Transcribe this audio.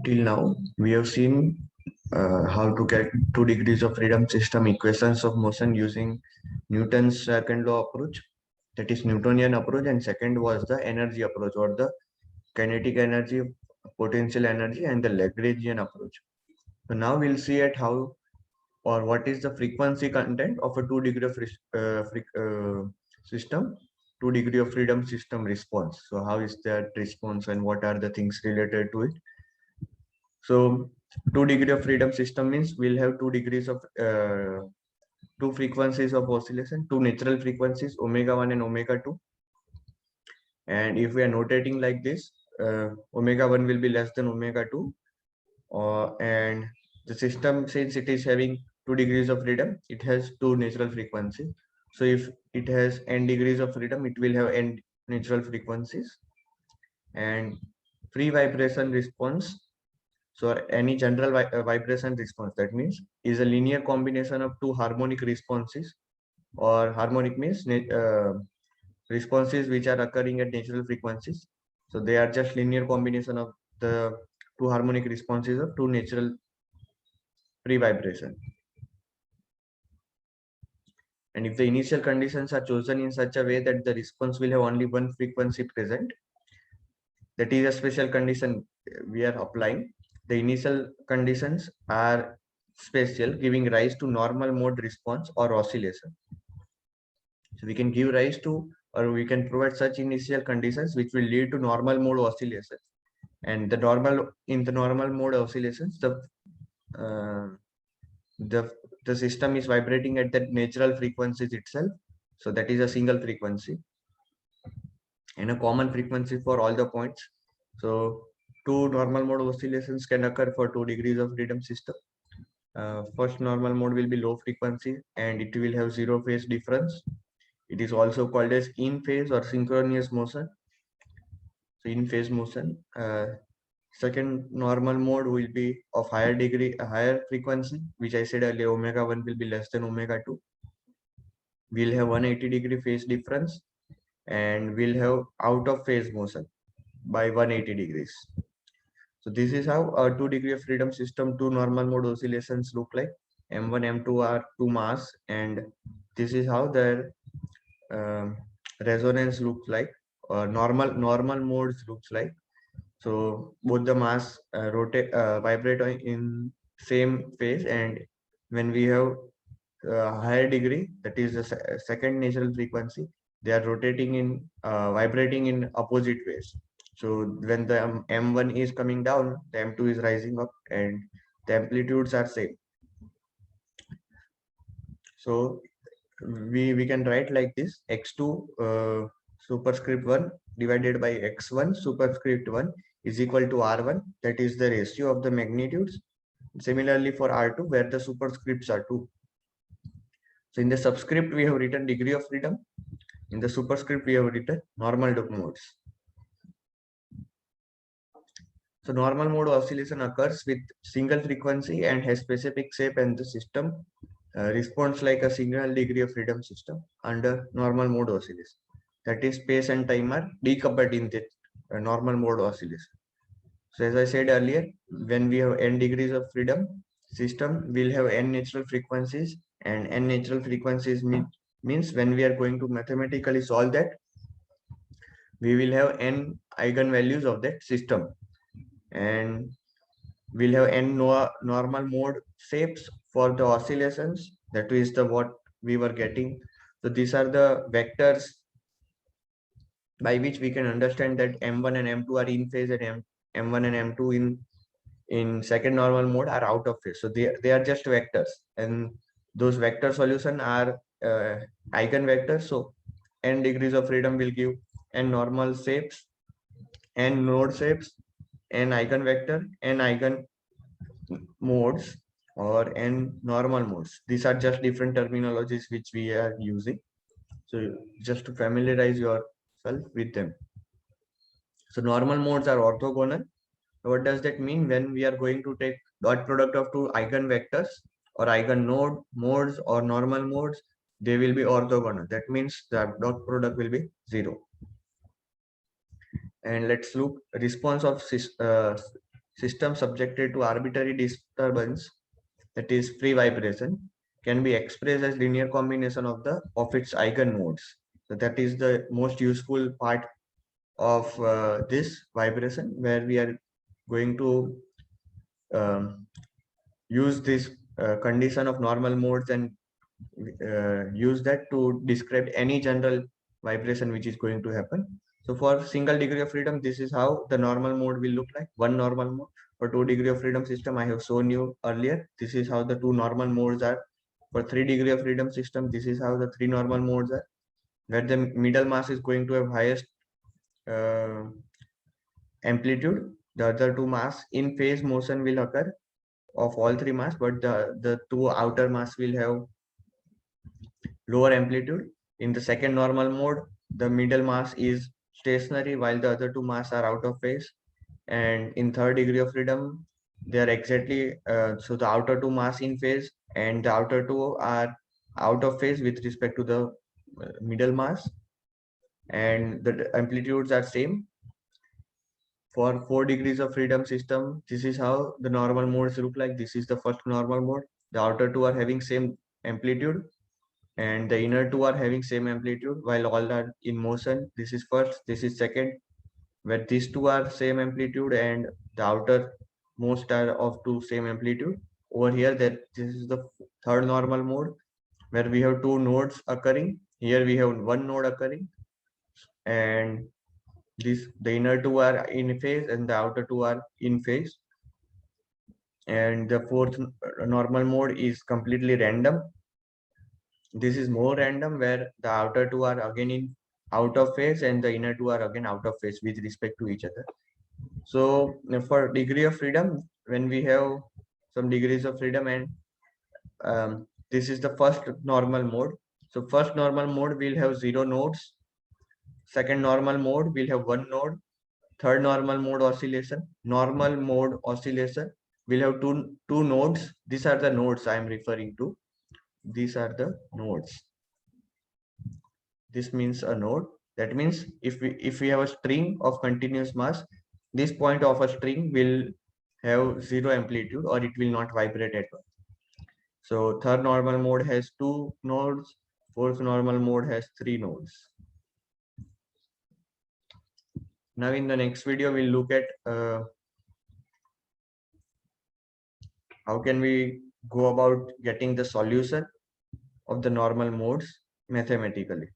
Till now, we have seen how to get 2 degrees of freedom system equations of motion using Newton's second law approach, that is Newtonian approach, and second was the energy approach or the kinetic energy, potential energy, and the Lagrangian approach. So now we'll see at how or what is the frequency content of a 2 degree of system, 2 degree of freedom system response. So how is that response and what are the things related to it? So 2 degree of freedom system means we'll have 2 degrees of two frequencies of oscillation, two natural frequencies, omega 1 and omega 2. And if we are notating like this, omega 1 will be less than omega 2. And the system, since it is having 2 degrees of freedom, it has two natural frequencies. So if it has n degrees of freedom, it will have n natural frequencies. And free vibration response, so any general vibration response, that means is a linear combination of two harmonic responses, or harmonic means responses which are occurring at natural frequencies. So they are just linear combination of the two harmonic responses of two natural free vibration. And if the initial conditions are chosen in such a way that the response will have only one frequency present, that is a special condition we are applying. The initial conditions are special, giving rise to normal mode response or oscillation. So we can give rise to, or we can provide such initial conditions which will lead to normal mode oscillations. And the normal mode oscillations, uh, the system is vibrating at that natural frequencies itself. So that is a single frequency and a common frequency for all the points. So two normal mode oscillations can occur for 2 degrees of freedom system. First normal mode will be low frequency and it will have zero phase difference. It is also called as in phase or synchronous motion. So in phase motion. Second normal mode will be of higher degree, a higher frequency, which I said earlier, omega 1 will be less than omega 2. We'll have 180-degree phase difference and we'll have out of phase motion by 180 degrees. So this is how a 2 degree of freedom system, two normal mode oscillations look like. M1, M2 are two mass, and this is how their resonance looks like, or normal modes looks like. So both the mass vibrate in same phase, and when we have higher degree, that is the second natural frequency, they are rotating in vibrating in opposite ways. So when the M1 is coming down, the M2 is rising up, and the amplitudes are same. So we can write like this: x2 superscript 1 divided by x1 superscript 1 is equal to r1, that is the ratio of the magnitudes. Similarly for r2, where the superscripts are 2. So in the subscript we have written degree of freedom, in the superscript we have written normal modes. So normal mode oscillation occurs with single frequency and has specific shape, and the system responds like a single degree of freedom system under normal mode oscillation. That is, space and time are decoupled in the normal mode oscillation. So as I said earlier, when we have n degrees of freedom system, we'll have n natural frequencies, and n natural frequencies means when we are going to mathematically solve that, we will have n eigenvalues of that system, and we'll have n normal mode shapes for the oscillations. That is the what we were getting. So these are the vectors by which we can understand that m1 and m2 are in phase, and m1 and m2 in second normal mode are out of phase. So they are just vectors, and those vector solution are eigenvectors. So n degrees of freedom will give n normal shapes, n node shapes, n eigenvector, n eigen modes, or n normal modes. These are just different terminologies which we are using. So just to familiarize yourself with them. So normal modes are orthogonal. What does that mean? When we are going to take dot product of two eigenvectors or eigen modes or normal modes, they will be orthogonal. That means the dot product will be 0. And let's look response of system subjected to arbitrary disturbance, that is free vibration, can be expressed as linear combination of its eigenmodes. So that is the most useful part of this vibration, where we are going to um, use this condition of normal modes and use that to describe any general vibration which is going to happen. So for single degree of freedom, this is how the normal mode will look like. One normal mode. For 2 degree of freedom system, I have shown you earlier. This is how the 2 normal modes are. For 3 degree of freedom system, this is how the 3 normal modes are, where the middle mass is going to have highest uh, amplitude. The other 2 mass in phase motion will occur of all 3 mass, but the 2 outer mass will have lower amplitude. In the second normal mode, the middle mass is stationary while the other 2 mass are out of phase. And in third degree of freedom, they are exactly so the outer 2 mass in phase and the outer 2 are out of phase with respect to the middle mass, and the amplitudes are same. For 4 degrees of freedom system, this is how the normal modes look like. This is the first normal mode. The outer 2 are having same amplitude and the inner 2 are having same amplitude while all are in motion. This is first, this is second, where these 2 are same amplitude and the outer most are of 2 same amplitude. Over here, that this is the third normal mode, where we have 2 nodes occurring. Here we have 1 node occurring, and the inner 2 are in phase and the outer 2 are in phase. And the fourth normal mode is completely random. This is more random, where the outer 2 are again in out of phase and the inner 2 are again out of phase with respect to each other. So for degree of freedom, when we have some degrees of freedom, and this is the first normal mode. So first normal mode will have 0 nodes. Second normal mode will have 1 node. Third normal mode oscillation. Normal mode oscillation will have two nodes. These are the nodes I am referring to. These are the nodes. This means a node. That means if we have a string of continuous mass, this point of a string will have 0 amplitude or it will not vibrate at all. So third normal mode has 2 nodes, fourth normal mode has 3 nodes. Now in the next video, we'll look at how can we go about getting the solution of the normal modes mathematically.